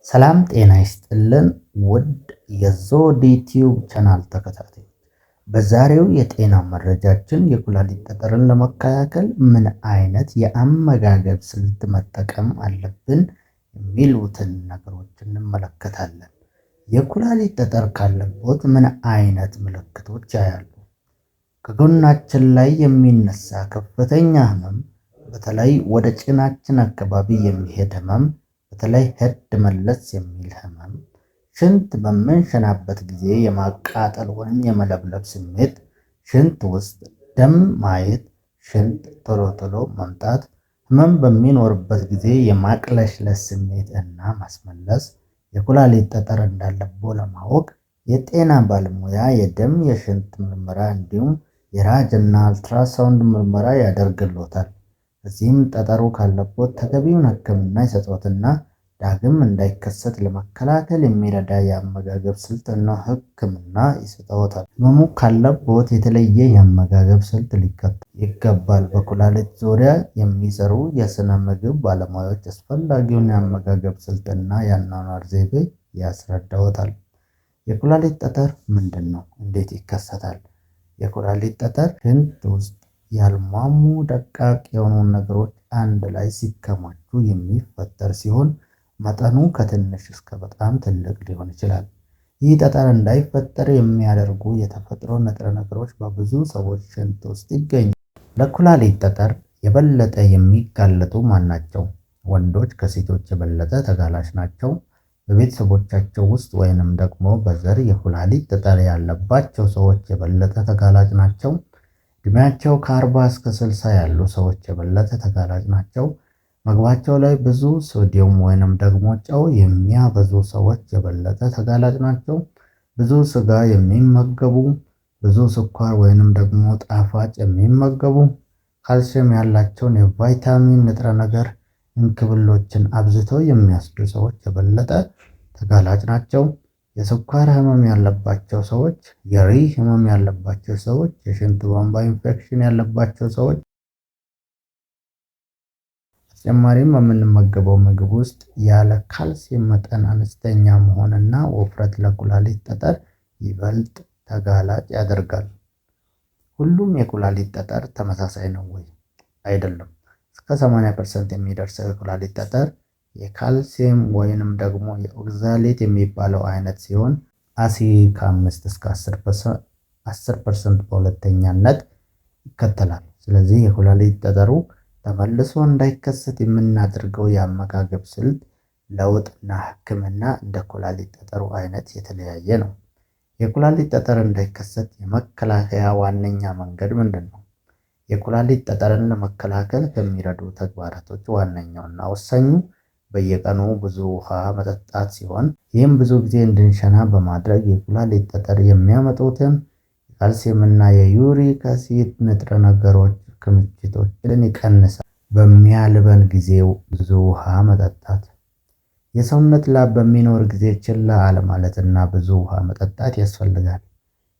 ሰላም ጤና ይስጥልን ውድ የዞዲ ቲዩብ ቻናል ተከታታዮች፣ በዛሬው የጤና መረጃችን የኩላሊት ጠጠርን ለመከላከል ምን አይነት የአመጋገብ ስልት መጠቀም አለብን የሚሉትን ነገሮች እንመለከታለን። የኩላሊት ጠጠር ካለቦት ምን አይነት ምልክቶች ያያሉ? ከጎናችን ላይ የሚነሳ ከፍተኛ ህመም፣ በተለይ ወደ ጭናችን አካባቢ የሚሄድ ህመም፣ በተለይ ሄድ መለስ የሚል ህመም፣ ሽንት በምንሸናበት ጊዜ የማቃጠል ወይም የመለብለብ ስሜት፣ ሽንት ውስጥ ደም ማየት፣ ሽንት ቶሎ ቶሎ መምጣት፣ ህመም በሚኖርበት ጊዜ የማቅለሽለሽ ስሜት እና ማስመለስ። የኩላሊት ጠጠር እንዳለቦ ለማወቅ የጤና ባለሙያ የደም የሽንት ምርመራ እንዲሁም የራጅ እና አልትራሳውንድ ምርመራ ያደርግሎታል። እዚህም ጠጠሩ ካለቦት ተገቢውን ህክምና ይሰጦትና ዳግም እንዳይከሰት ለመከላከል የሚረዳ የአመጋገብ ስልትና ህክምና ይሰጠዎታል። ህመሙ ካለቦት የተለየ የአመጋገብ ስልት ሊከተል ይገባል። በኩላሊት ዙሪያ የሚሰሩ የስነ ምግብ ባለሙያዎች አስፈላጊውን የአመጋገብ ስልትና የአኗኗር ዘይቤ ያስረዳዎታል። የኩላሊት ጠጠር ምንድን ነው? እንዴት ይከሰታል? የኩላሊት ጠጠር ሽንት ውስጥ ያልሟሙ ደቃቅ የሆኑ ነገሮች አንድ ላይ ሲከማቹ የሚፈጠር ሲሆን መጠኑ ከትንሽ እስከ በጣም ትልቅ ሊሆን ይችላል። ይህ ጠጠር እንዳይፈጠር የሚያደርጉ የተፈጥሮ ንጥረ ነገሮች በብዙ ሰዎች ሽንት ውስጥ ይገኛሉ። ለኩላሊት ጠጠር የበለጠ የሚጋለጡ ማን ናቸው? ወንዶች ከሴቶች የበለጠ ተጋላጭ ናቸው። በቤተሰቦቻቸው ውስጥ ወይንም ደግሞ በዘር የኩላሊት ጠጠር ያለባቸው ሰዎች የበለጠ ተጋላጭ ናቸው። እድሜያቸው ከ40 እስከ 60 ያሉ ሰዎች የበለጠ ተጋላጭ ናቸው። ምግባቸው ላይ ብዙ ሶዲየም ወይንም ደግሞ ጨው የሚያበዙ ሰዎች የበለጠ ተጋላጭ ናቸው። ብዙ ስጋ የሚመገቡ፣ ብዙ ስኳር ወይንም ደግሞ ጣፋጭ የሚመገቡ፣ ካልሲየም ያላቸውን የቫይታሚን ንጥረ ነገር እንክብሎችን አብዝተው የሚወስዱ ሰዎች የበለጠ ተጋላጭ ናቸው። የስኳር ህመም ያለባቸው ሰዎች፣ የሪህ ህመም ያለባቸው ሰዎች፣ የሽንት ቧንቧ ኢንፌክሽን ያለባቸው ሰዎች፣ በተጨማሪም በምንመገበው ምግብ ውስጥ ያለ ካልሲየም መጠን አነስተኛ መሆንና ውፍረት ለኩላሊት ጠጠር ይበልጥ ተጋላጭ ያደርጋል። ሁሉም የኩላሊት ጠጠር ተመሳሳይ ነው ወይ? አይደለም። እስከ 80% የሚደርሰው የኩላሊት ጠጠር የካልሲየም ወይንም ደግሞ የኦክዛሌት የሚባለው አይነት ሲሆን አሲ ከ5 እስከ 10% በሁለተኛነት ይከተላል። ስለዚህ የኩላሊት ጠጠሩ ተመልሶ እንዳይከሰት የምናደርገው የአመጋገብ ስልት ለውጥና ህክምና እንደ ኩላሊት ጠጠሩ አይነት የተለያየ ነው። የኩላሊት ጠጠር እንዳይከሰት የመከላከያ ዋነኛ መንገድ ምንድን ነው? የኩላሊት ጠጠርን ለመከላከል ከሚረዱ ተግባራቶች ዋነኛውና ወሳኙ በየቀኑ ብዙ ውሃ መጠጣት ሲሆን ይህም ብዙ ጊዜ እንድንሸና በማድረግ የኩላሊት ጠጠር የሚያመጡትን የካልሲየምና የዩሪክ አሲድ ንጥረ ነገሮች ክምችቶችን ይቀንሳል። በሚያልበን ጊዜ ብዙ ውሃ መጠጣት። የሰውነት ላብ በሚኖር ጊዜ ችላ አለማለትና ብዙ ውሃ መጠጣት ያስፈልጋል።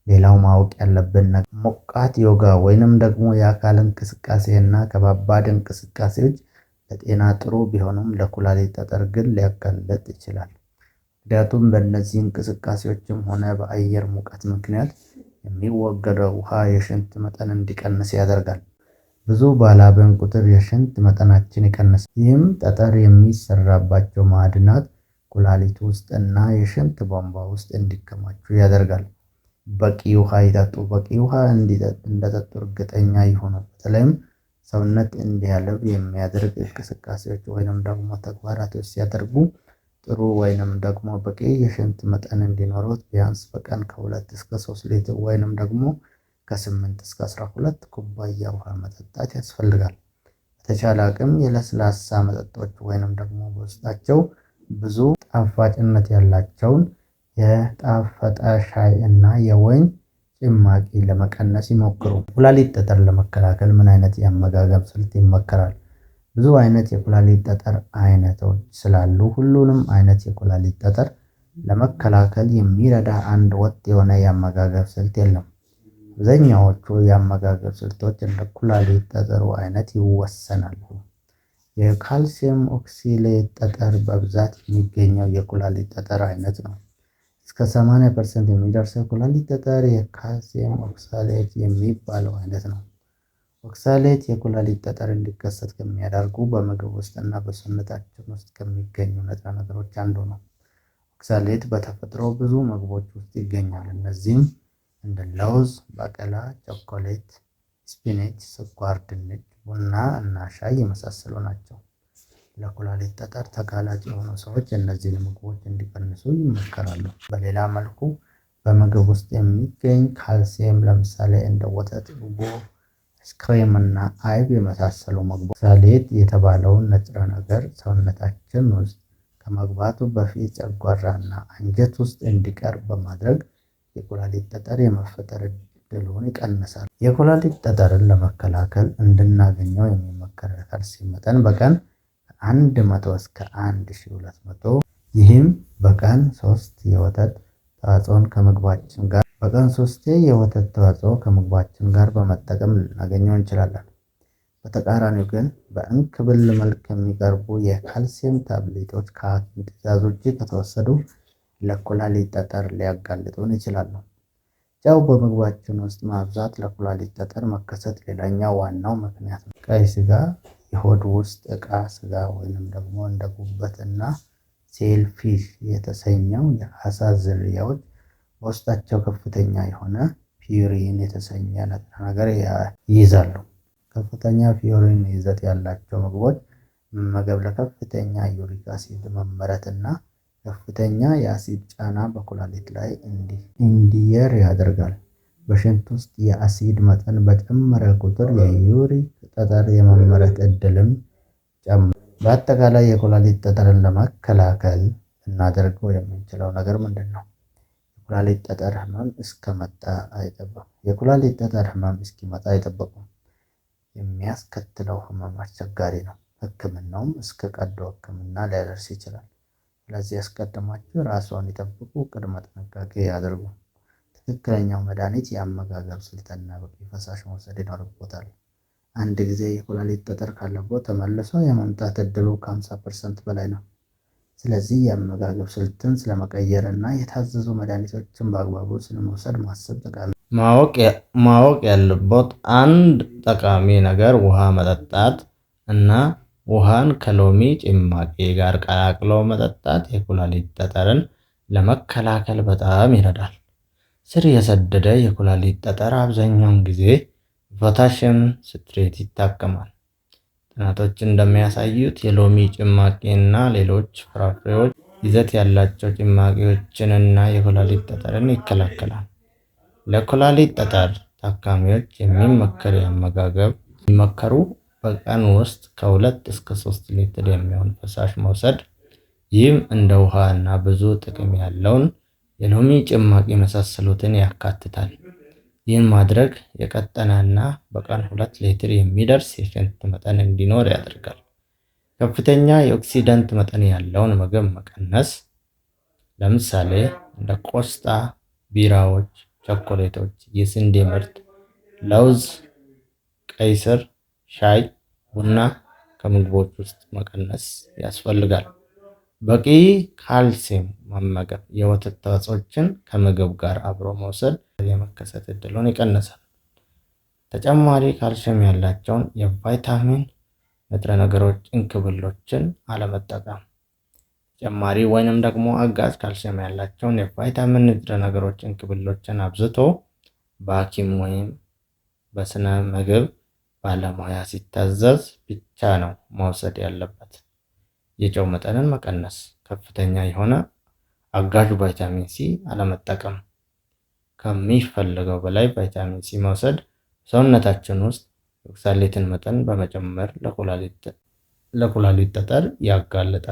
ሌላው ማወቅ ያለብን ነገር ሞቃት ዮጋ ወይንም ደግሞ የአካል እንቅስቃሴ እና ከባባድ እንቅስቃሴዎች ለጤና ጥሩ ቢሆኑም ለኩላሊት ጠጠር ግን ሊያጋልጥ ይችላል። ምክንያቱም በእነዚህ እንቅስቃሴዎችም ሆነ በአየር ሙቀት ምክንያት የሚወገደው ውሃ የሽንት መጠን እንዲቀንስ ያደርጋል። ብዙ ባላብን ቁጥር የሽንት መጠናችን ይቀንሳል። ይህም ጠጠር የሚሰራባቸው ማዕድናት ኩላሊት ውስጥ እና የሽንት ቧንቧ ውስጥ እንዲከማቹ ያደርጋል። በቂ ውሃ ይጠጡ። በቂ ውሃ እንደጠጡ እርግጠኛ ይሁኑ። በተለይም ሰውነት እንዲያልብ የሚያደርግ እንቅስቃሴዎች ወይንም ደግሞ ተግባራቶች ሲያደርጉ ጥሩ ወይንም ደግሞ በቂ የሽንት መጠን እንዲኖረው ቢያንስ በቀን ከ2 እስከ 3 ሊትር ወይንም ደግሞ ከ8 እስከ 12 ኩባያ ውሃ መጠጣት ያስፈልጋል። በተቻለ አቅም የለስላሳ መጠጦች ወይንም ደግሞ በውስጣቸው ብዙ ጣፋጭነት ያላቸውን የጣፈጠ ሻይ እና የወይን ጭማቂ ለመቀነስ ይሞክሩ። ኩላሊት ጠጠር ለመከላከል ምን አይነት የአመጋገብ ስልት ይመከራል? ብዙ አይነት የኩላሊት ጠጠር አይነቶች ስላሉ ሁሉንም አይነት የኩላሊት ጠጠር ለመከላከል የሚረዳ አንድ ወጥ የሆነ የአመጋገብ ስልት የለም። አብዛኛዎቹ የአመጋገብ ስልቶች እንደ ኩላሊት ጠጠሩ አይነት ይወሰናሉ። የካልሲየም ኦክሳሌት ጠጠር በብዛት የሚገኘው የኩላሊት ጠጠር አይነት ነው። እስከ 80% የሚደርሰው የኩላሊት ጠጠር የካልሲየም ኦክሳሌት የሚባለው አይነት ነው። ኦክሳሌት የኩላሊት ጠጠር እንዲከሰት ከሚያደርጉ በምግብ ውስጥ እና በሰውነታችን ውስጥ ከሚገኙ ንጥረ ነገሮች አንዱ ነው። ኦክሳሌት በተፈጥሮ ብዙ ምግቦች ውስጥ ይገኛል። እነዚህም እንደ ለውዝ፣ ባቄላ፣ ቸኮሌት፣ ስፒናች፣ ስኳር ድንች፣ ቡና እና ሻይ የመሳሰሉ ናቸው። ለኩላሊት ጠጠር ተጋላጭ የሆኑ ሰዎች እነዚህን ምግቦች እንዲቀንሱ ይመከራሉ። በሌላ መልኩ በምግብ ውስጥ የሚገኝ ካልሲየም ለምሳሌ እንደ ወተት፣ እርጎ፣ አይስክሬም እና አይብ የመሳሰሉ ምግቦች ኦክሳሌት የተባለውን ንጥረ ነገር ሰውነታችን ውስጥ ከመግባቱ በፊት ጨጓራ እና አንጀት ውስጥ እንዲቀር በማድረግ የኩላሊት ጠጠር የመፈጠር እድሉን ይቀንሳል። የኩላሊት ጠጠርን ለመከላከል እንድናገኘው የሚመከረው የካልሲየም መጠን በቀን ከ100 እስከ 1200 ይህም በቀን 3 የወተት ተዋጽኦን ከምግባችን ጋር በቀን 3 የወተት ተዋጽኦ ከምግባችን ጋር በመጠቀም ልናገኘው እንችላለን። በተቃራኒው ግን በእንክብል መልክ የሚቀርቡ የካልሲየም ታብሌቶች ከሐኪም ትዕዛዝ ውጭ ከተወሰዱ ለኩላሊት ጠጠር ሊያጋልጡን ይችላሉ። ጨው በምግባችን ውስጥ ማብዛት ለኩላሊት ጠጠር መከሰት ሌላኛው ዋናው ምክንያት ነው። ቀይ ስጋ፣ የሆድ ውስጥ ዕቃ ስጋ ወይንም ደግሞ እንደ ጉበት እና ሴልፊሽ የተሰኘው የአሳ ዝርያዎች በውስጣቸው ከፍተኛ የሆነ ፒዩሪን የተሰኘ ንጥረ ነገር ይይዛሉ። ከፍተኛ ፒዩሪን ይዘት ያላቸው ምግቦች መመገብ ለከፍተኛ ዩሪክ አሲድ መመረት እና ከፍተኛ የአሲድ ጫና በኩላሊት ላይ እንዲየር ያደርጋል። በሽንት ውስጥ የአሲድ መጠን በጨመረ ቁጥር የዩሪክ ጠጠር የመመረት እድልም ጨምሯል። በአጠቃላይ የኩላሊት ጠጠርን ለመከላከል ልናደርገው የምንችለው ነገር ምንድን ነው? የኩላሊት ጠጠር ህመም እስኪመጣ አይጠብቁ። የኩላሊት ጠጠር ህመም እስኪመጣ አይጠብቁ። የሚያስከትለው ህመም አስቸጋሪ ነው። ህክምናውም እስከ ቀዶ ህክምና ሊያደርስ ይችላል። ስለዚህ አስቀድማችሁ ራስዎን ይጠብቁ፣ ቅድመ ጥንቃቄ ያድርጉ። ትክክለኛው መድኃኒት፣ የአመጋገብ ስልትና በቂ ፈሳሽ መውሰድ ይኖርቦታል። አንድ ጊዜ የኩላሊት ጠጠር ካለቦት ተመልሶ የመምጣት እድሉ ከ50% በላይ ነው። ስለዚህ የአመጋገብ ስልትን ስለመቀየር እና የታዘዙ መድኃኒቶችን በአግባቡ ስለመውሰድ ማሰብ ጠቃሚ ነው። ማወቅ ያለቦት አንድ ጠቃሚ ነገር ውሃ መጠጣት እና ውሃን ከሎሚ ጭማቂ ጋር ቀላቅሎ መጠጣት የኩላሊት ጠጠርን ለመከላከል በጣም ይረዳል። ስር የሰደደ የኩላሊት ጠጠር አብዛኛውን ጊዜ ፖታሺየም ስትሬት ይታከማል። ጥናቶች እንደሚያሳዩት የሎሚ ጭማቂ እና ሌሎች ፍራፍሬዎች ይዘት ያላቸው ጭማቂዎችንና የኩላሊት ጠጠርን ይከላከላል። ለኩላሊት ጠጠር ታካሚዎች የሚመከሩ በቀን ውስጥ ከ2 እስከ 3 ሊትር የሚሆን ፈሳሽ መውሰድ። ይህም እንደ ውሃ እና ብዙ ጥቅም ያለውን የሎሚ ጭማቂ የመሳሰሉትን ያካትታል። ይህን ማድረግ የቀጠነ እና በቀን 2 ሊትር የሚደርስ የሽንት መጠን እንዲኖር ያደርጋል። ከፍተኛ የኦክሲዳንት መጠን ያለውን ምግብ መቀነስ፣ ለምሳሌ እንደ ቆስጣ፣ ቢራዎች፣ ቸኮሌቶች፣ የስንዴ ምርት፣ ለውዝ፣ ቀይ ስር፣ ሻይ፣ ቡና ከምግቦች ውስጥ መቀነስ ያስፈልጋል። በቂ ካልሲየም መመገብ፣ የወተት ተዋጽኦችን ከምግብ ጋር አብሮ መውሰድ የመከሰት እድሉን ይቀንሳል። ተጨማሪ ካልሲየም ያላቸውን የቫይታሚን ንጥረ ነገሮች እንክብሎችን አለመጠቀም። ተጨማሪ ወይንም ደግሞ አጋዥ ካልሲየም ያላቸውን የቫይታሚን ንጥረ ነገሮች እንክብሎችን አብዝቶ በሐኪም ወይም በስነ ምግብ ባለሙያ ሲታዘዝ ብቻ ነው መውሰድ ያለበት። የጨው መጠንን መቀነስ፣ ከፍተኛ የሆነ አጋዥ ቫይታሚን ሲ አለመጠቀም፣ ከሚፈለገው በላይ ቫይታሚን ሲ መውሰድ ሰውነታችን ውስጥ የኦክሳሌትን መጠን በመጨመር ለኩላሊት ጠጠር ያጋልጣል።